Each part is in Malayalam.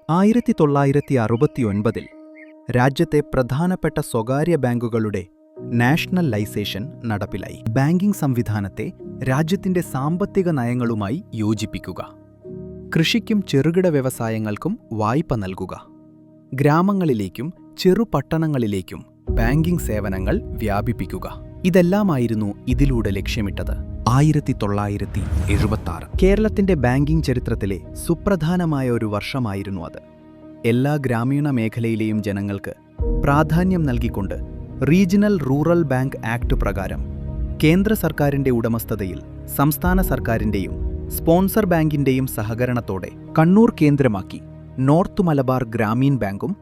1969 രാജ്യത്തെ പ്രധാനപ്പെട്ട സ്വകാര്യ ബാങ്കുകളുടെ നാഷണലൈസേഷൻ നടപ്പിലായി. ബാങ്കിംഗ് സംവിധാനത്തെ രാജ്യത്തിന്റെ സാമ്പത്തിക നയങ്ങളുമായി യോജിപ്പിക്കുക. കൃഷിക്കും ചെറുകിട വ്യവസായങ്ങൾക്കും വായ്പ നൽകുക. ഗ്രാമങ്ങളിലേക്കും ചെറുപട്ടണങ്ങളിലേക്കും ബാങ്കിംഗ് സേവനങ്ങൾ വ്യാപിപ്പിക്കുക. ഇതെല്ലാമായിരുന്നു ഇതിലൂടെ ലക്ഷ്യമിട്ടത്. 1976 കേരളത്തിന്റെ ബാങ്കിംഗ് ചരിത്രത്തിലെ സുപ്രധാനമായ ഒരു വർഷമായിരുന്നു അത്. എല്ലാ ഗ്രാമീണ മേഖലയിലെയും ജനങ്ങൾക്ക് പ്രാധാന്യം നൽകിക്കൊണ്ട് റീജിയണൽ റൂറൽ ബാങ്ക് ആക്ട് പ്രകാരം കേന്ദ്ര സർക്കാരിന്റെ ഉടമസ്ഥതയിൽ സംസ്ഥാന സർക്കാരിന്റെയും സ്പോൺസർ ബാങ്കിന്റെയും സഹകരണത്തോടെ കണ്ണൂർ കേന്ദ്രമാക്കി നോർത്ത് മലബാർ ഗ്രാമീൺ ബാങ്കും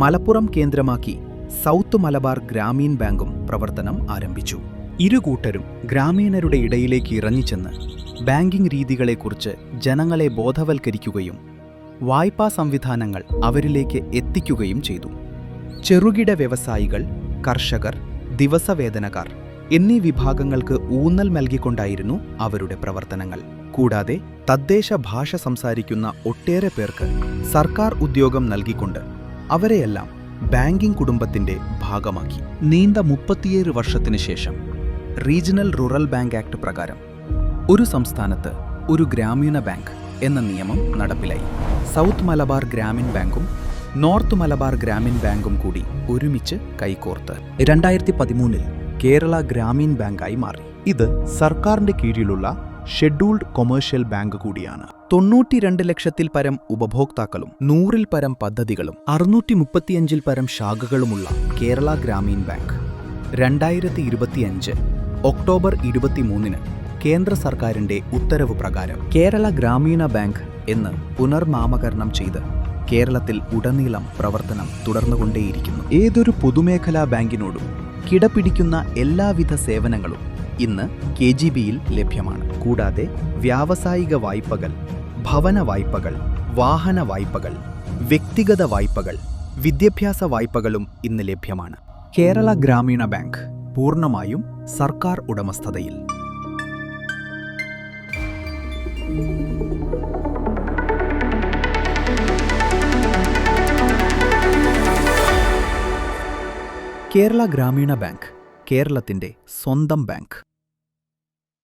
മലപ്പുറം കേന്ദ്രമാക്കി സൗത്ത് മലബാർ ഗ്രാമീൺ ബാങ്കും പ്രവർത്തനം ആരംഭിച്ചു. ഇരുകൂട്ടരും ഗ്രാമീണരുടെ ഇടയിലേക്ക് ഇറങ്ങിച്ചെന്ന് ബാങ്കിംഗ് രീതികളെക്കുറിച്ച് ജനങ്ങളെ ബോധവൽക്കരിക്കുകയും വായ്പാ സംവിധാനങ്ങൾ അവരിലേക്ക് എത്തിക്കുകയും ചെയ്തു. ചെറുകിട വ്യവസായികൾ, കർഷകർ, ദിവസവേതനക്കാർ എന്നീ വിഭാഗങ്ങൾക്ക് ഊന്നൽ നൽകിക്കൊണ്ടായിരുന്നു അവരുടെ പ്രവർത്തനങ്ങൾ. കൂടാതെ തദ്ദേശ ഭാഷ സംസാരിക്കുന്ന ഒട്ടേറെ പേർക്ക് സർക്കാർ ഉദ്യോഗം നൽകിക്കൊണ്ട് അവരെയെല്ലാം ബാങ്കിംഗ് കുടുംബത്തിന്റെ ഭാഗമാക്കി. നീണ്ട 37 വർഷത്തിനു ശേഷം റീജിയണൽ റൂറൽ ബാങ്ക് ആക്ട് പ്രകാരം ഒരു സംസ്ഥാനത്ത് ഒരു ഗ്രാമീണ ബാങ്ക് എന്ന നിയമം നടപ്പിലായി. സൗത്ത് മലബാർ ഗ്രാമീൺ ബാങ്കും നോർത്ത് മലബാർ ഗ്രാമീൺ ബാങ്കും കൂടി ഒരുമിച്ച് കൈകോർത്ത് 2013 കേരള ഗ്രാമീൺ ബാങ്കായി മാറി. ഇത് സർക്കാരിന്റെ കീഴിലുള്ള ഷെഡ്യൂൾഡ് കൊമേഴ്ഷ്യൽ ബാങ്ക് കൂടിയാണ്. 92 ലക്ഷത്തിൽ പരം ഉപഭോക്താക്കളും 100-ൽ പരം പദ്ധതികളും 635-ൽ പരം ശാഖകളുമുള്ള കേരള ഗ്രാമീൺ ബാങ്ക് 2025 ഒക്ടോബർ 23 കേന്ദ്ര സർക്കാരിന്റെ ഉത്തരവ് പ്രകാരം കേരള ഗ്രാമീണ ബാങ്ക് എന്ന് പുനർനാമകരണം ചെയ്ത് കേരളത്തിൽ ഉടനീളം പ്രവർത്തനം തുടർന്നുകൊണ്ടേയിരിക്കുന്നു. ഏതൊരു പൊതുമേഖലാ ബാങ്കിനോടും കിടപിടിക്കുന്ന എല്ലാവിധ സേവനങ്ങളും ഇന്ന് KGBയിൽ ലഭ്യമാണ്. കൂടാതെ വ്യാവസായിക വായ്പകൾ, ഭവന വായ്പകൾ, വാഹന വായ്പകൾ, വ്യക്തിഗത വായ്പകൾ, വിദ്യാഭ്യാസ വായ്പകളും ഇന്ന് ലഭ്യമാണ്. കേരള ഗ്രാമീണ ബാങ്ക് പൂർണ്ണമായും സർക്കാർ ഉടമസ്ഥതയിൽ. കേരള ഗ്രാമീണ ബാങ്ക് കേരളത്തിന്റെ സ്വന്തം ബാങ്ക്.